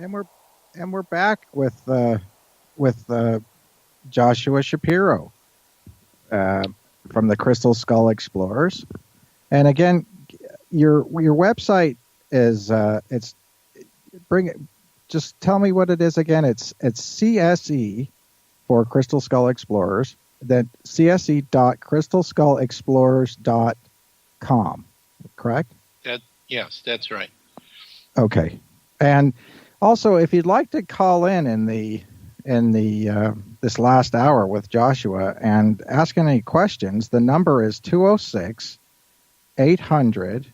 And we're back with Joshua Shapiro from the Crystal Skull Explorers. And again, your website is it's just tell me what it is again. It's CSE for Crystal Skull Explorers. Then CSE.crystalskullexplorers.com. Correct? Yes, that's right. Okay. And also, if you'd like to call in the this last hour with Joshua and ask any questions, the number is 206-800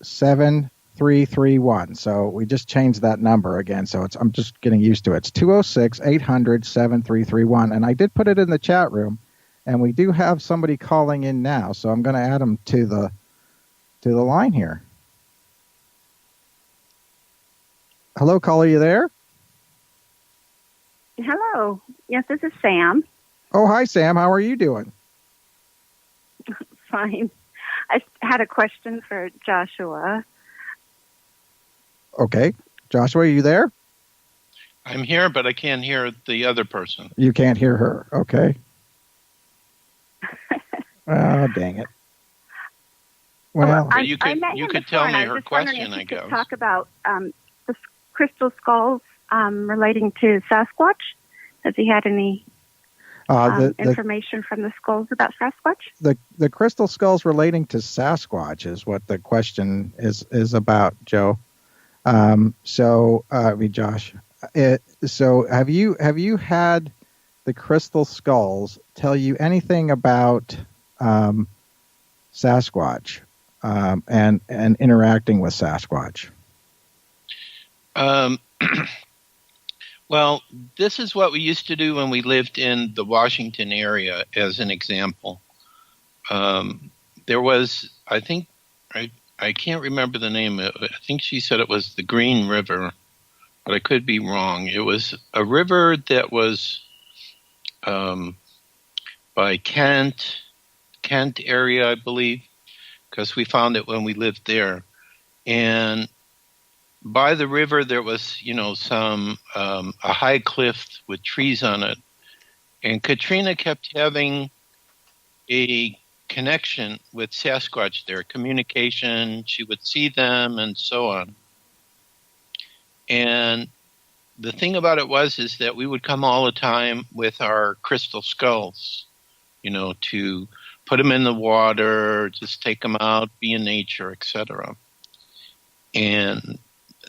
7331. So we just changed that number again. So I'm just getting used to it. It's 206-800-7331. And I did put it in the chat room, and we do have somebody calling in now. So I'm going to add them to the line here. Hello, caller, you there? Hello. Yes, this is Sam. Oh, hi, Sam. How are you doing? Fine. I had a question for Joshua. Okay. Joshua, are you there? I'm here, but I can't hear the other person. You can't hear her. Okay. Oh, dang it. Well, you could tell me her question, I guess. Talk about the crystal skulls relating to Sasquatch. Has he had any information from the skulls about Sasquatch? The crystal skulls relating to Sasquatch is what the question is about, Joe. Josh. So have you had the crystal skulls tell you anything about Sasquatch and interacting with Sasquatch? Well, this is what we used to do when we lived in the Washington area, as an example. There was, I think, I can't remember the name of it. I think she said it was the Green River, but I could be wrong. It was a river that was by Kent area, I believe, because we found it when we lived there. And by the river, there was, some a high cliff with trees on it, and Katrina kept having a connection with Sasquatch there, communication. She would see them and so on. And the thing about it is that we would come all the time with our crystal skulls, to put them in the water, just take them out, be in nature, etc. And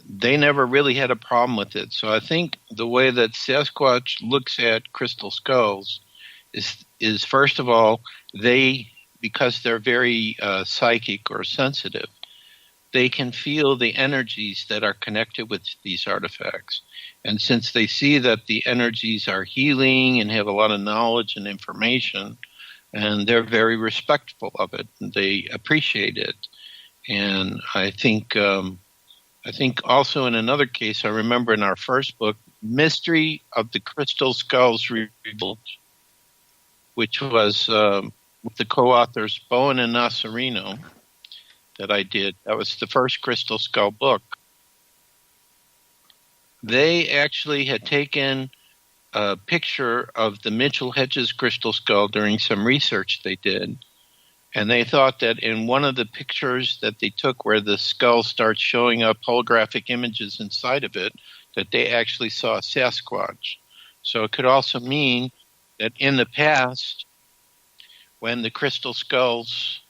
they never really had a problem with it. So I think the way that Sasquatch looks at crystal skulls is first of all, because they're very psychic or sensitive, they can feel the energies that are connected with these artifacts. And since they see that the energies are healing and have a lot of knowledge and information, and they're very respectful of it, and they appreciate it. And I think also in another case, I remember in our first book, Mystery of the Crystal Skulls Revealed, which was with the co-authors Bowen and Nasarino that I did. That was the first Crystal Skull book. They actually had taken a picture of the Mitchell Hedges crystal skull during some research they did. And they thought that in one of the pictures that they took where the skull starts showing up holographic images inside of it, that they actually saw a Sasquatch. So it could also mean that in the past, when the crystal skulls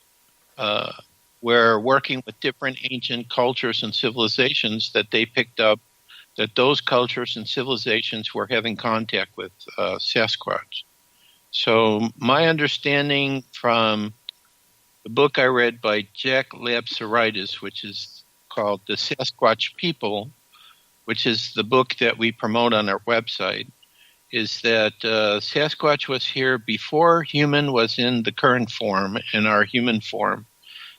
were working with different ancient cultures and civilizations, that they picked up that those cultures and civilizations were having contact with Sasquatch. So my understanding from the book I read by Jack Lapsaritis, which is called The Sasquatch People, which is the book that we promote on our website, is that Sasquatch was here before human was in the current form, in our human form.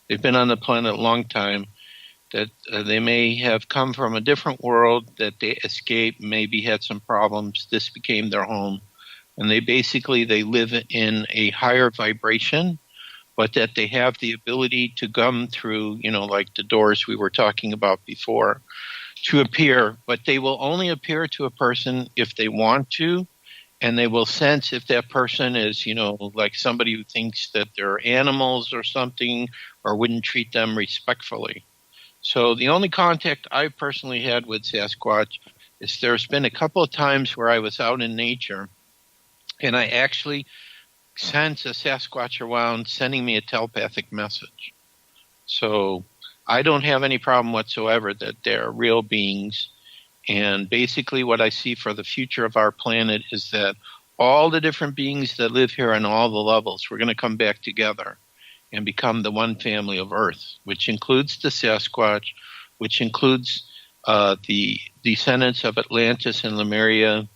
They've been on the planet a long time, that they may have come from a different world, that they escaped, maybe had some problems, this became their home. And they live in a higher vibration, but that they have the ability to come through, like the doors we were talking about before, to appear, but they will only appear to a person if they want to, and they will sense if that person is, like somebody who thinks that they're animals or something, or wouldn't treat them respectfully. So the only contact I personally had with Sasquatch is there's been a couple of times where I was out in nature, and I actually sense a Sasquatch around sending me a telepathic message. So I don't have any problem whatsoever that they're real beings. And basically what I see for the future of our planet is that all the different beings that live here on all the levels, we're going to come back together and become the one family of Earth, which includes the Sasquatch, which includes the descendants of Atlantis and Lemuria,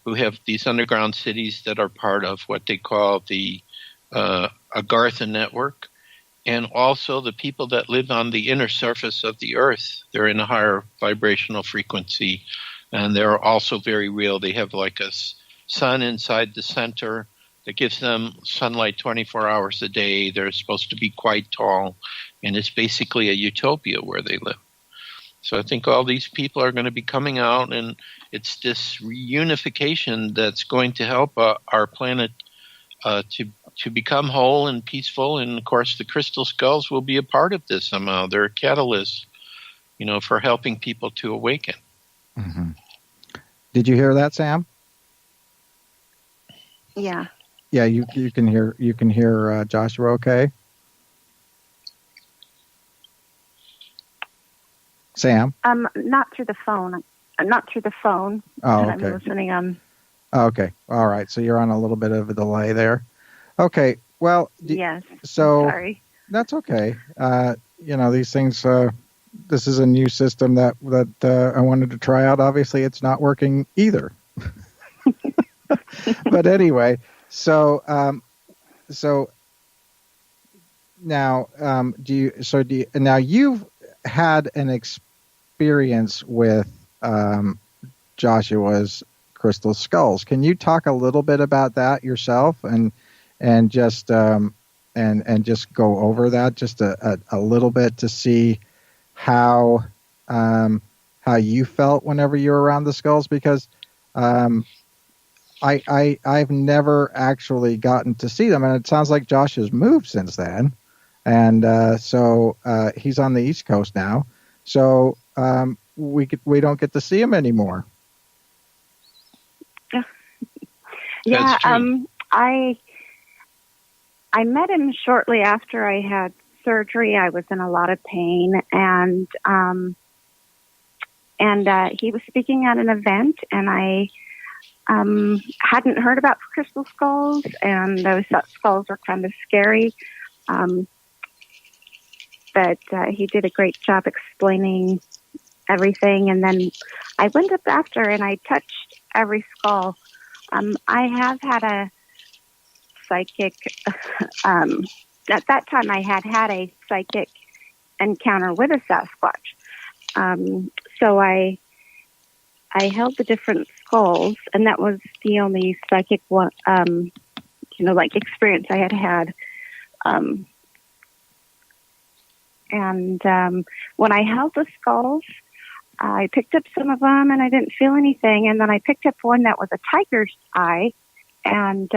who have these underground cities that are part of what they call the Agartha network, and also the people that live on the inner surface of the Earth. They're in a higher vibrational frequency, and they're also very real. They have like a sun inside the center that gives them sunlight 24 hours a day. They're supposed to be quite tall, and it's basically a utopia where they live. So I think all these people are going to be coming out, and it's this reunification that's going to help our planet to become whole and peaceful. And of course, the crystal skulls will be a part of this somehow. They're a catalyst, for helping people to awaken. Mm-hmm. Did you hear that, Sam? Yeah. Yeah, you can hear Joshua okay? Sam? Not through the phone. Not through the phone. Oh, okay. I'm listening. Okay. All right. So you're on a little bit of a delay there. Okay. Well. Yes. So sorry. That's okay. These things. This is a new system that I wanted to try out. Obviously, it's not working either. But anyway, so now, now you've had an experience with Joshua's crystal skulls. Can you talk a little bit about that yourself and just just go over that just a little bit to see how you felt whenever you were around the skulls? Because I've never actually gotten to see them, and it sounds like Josh has moved since then, and so he's on the East Coast now, so we don't get to see him anymore. Yeah, I met him shortly after I had surgery. I was in a lot of pain, and he was speaking at an event, and I hadn't heard about crystal skulls, and those skulls were kind of scary. But he did a great job explaining everything, and then I went up after and I touched every skull. I have had a psychic, at that time I had a psychic encounter with a Sasquatch. So I held the different skulls, and that was the only psychic one, experience I had had. And when I held the skulls, I picked up some of them and I didn't feel anything. And then I picked up one that was a tiger's eye, and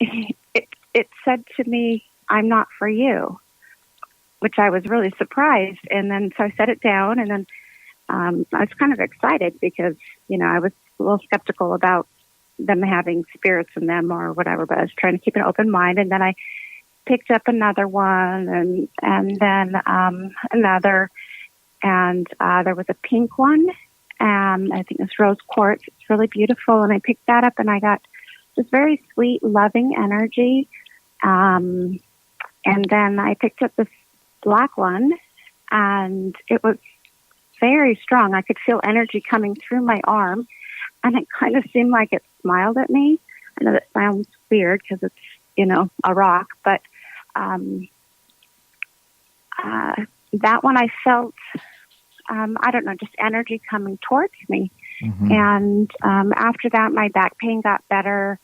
it said to me, "I'm not for you," which I was really surprised. And then so I set it down, and then I was kind of excited because, I was a little skeptical about them having spirits in them or whatever, but I was trying to keep an open mind. And then I picked up another one, and then another, and there was a pink one, and I think it's rose quartz. It's really beautiful, and I picked that up, and I got this very sweet, loving energy. And then I picked up this black one, and it was very strong. I could feel energy coming through my arm, and it kind of seemed like it smiled at me. I know that sounds weird because it's, a rock, but that one I felt, I don't know, just energy coming towards me. Mm-hmm. And after that, my back pain got better.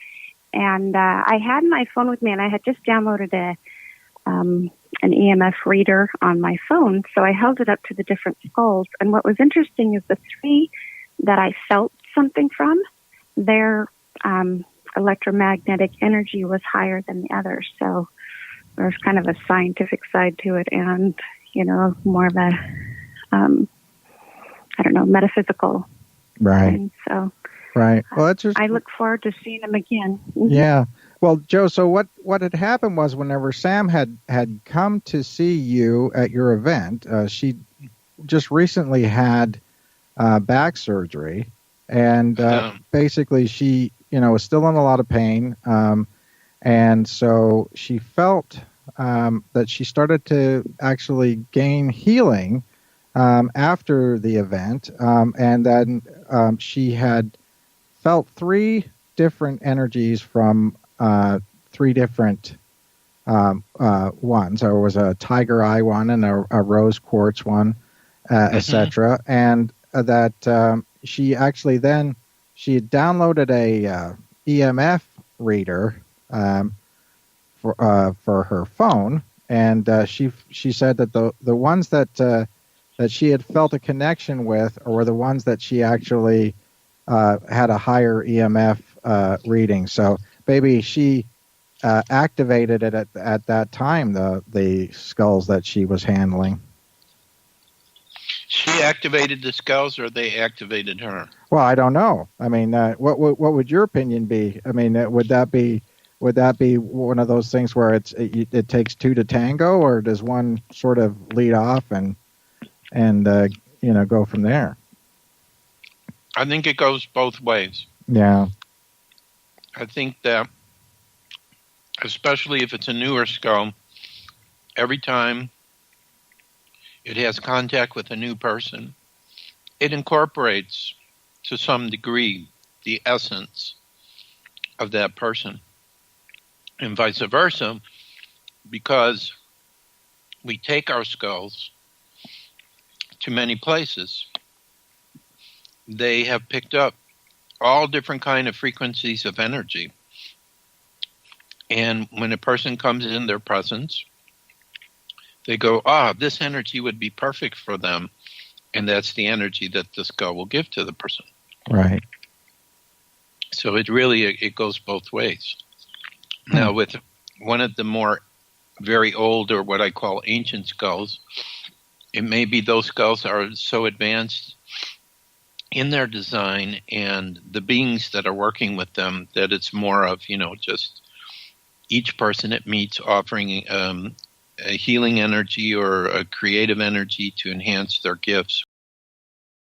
And I had my phone with me, and I had just downloaded an EMF reader on my phone. So I held it up to the different skulls. And what was interesting is the three that I felt something from, their electromagnetic energy was higher than the others. So there's kind of a scientific side to it and, more of a, metaphysical thing. So, right. Well, that's just... I look forward to seeing them again. Mm-hmm. Yeah. Well, Joe, so what had happened was whenever Sam had come to see you at your event, she just recently had back surgery, and basically she, was still in a lot of pain, and so she felt that she started to actually gain healing after the event, and then she had felt three different energies from three different ones. There was a tiger eye one and a rose quartz one, etc. And that she actually then she had downloaded a EMF reader for her phone, and she said that the ones that she had felt a connection with were the ones that she actually had a higher EMF reading. So maybe she activated it at that time, the skulls that she was handling. She activated the skulls, or they activated her? Well, I don't know. I mean, what would your opinion be? I mean, would that be one of those things where it takes two to tango, or does one sort of lead off and go from there? I think it goes both ways. Yeah. I think that, especially if it's a newer skull, every time it has contact with a new person, it incorporates to some degree the essence of that person, and vice versa, because we take our skulls to many places. They have picked up all different kind of frequencies of energy. And when a person comes in their presence, they go, this energy would be perfect for them. And that's the energy that the skull will give to the person. Right. So it goes both ways. Now, with one of the more very old, or what I call ancient skulls, it may be those skulls are so advanced in their design and the beings that are working with them that it's more of, just each person it meets offering a healing energy or a creative energy to enhance their gifts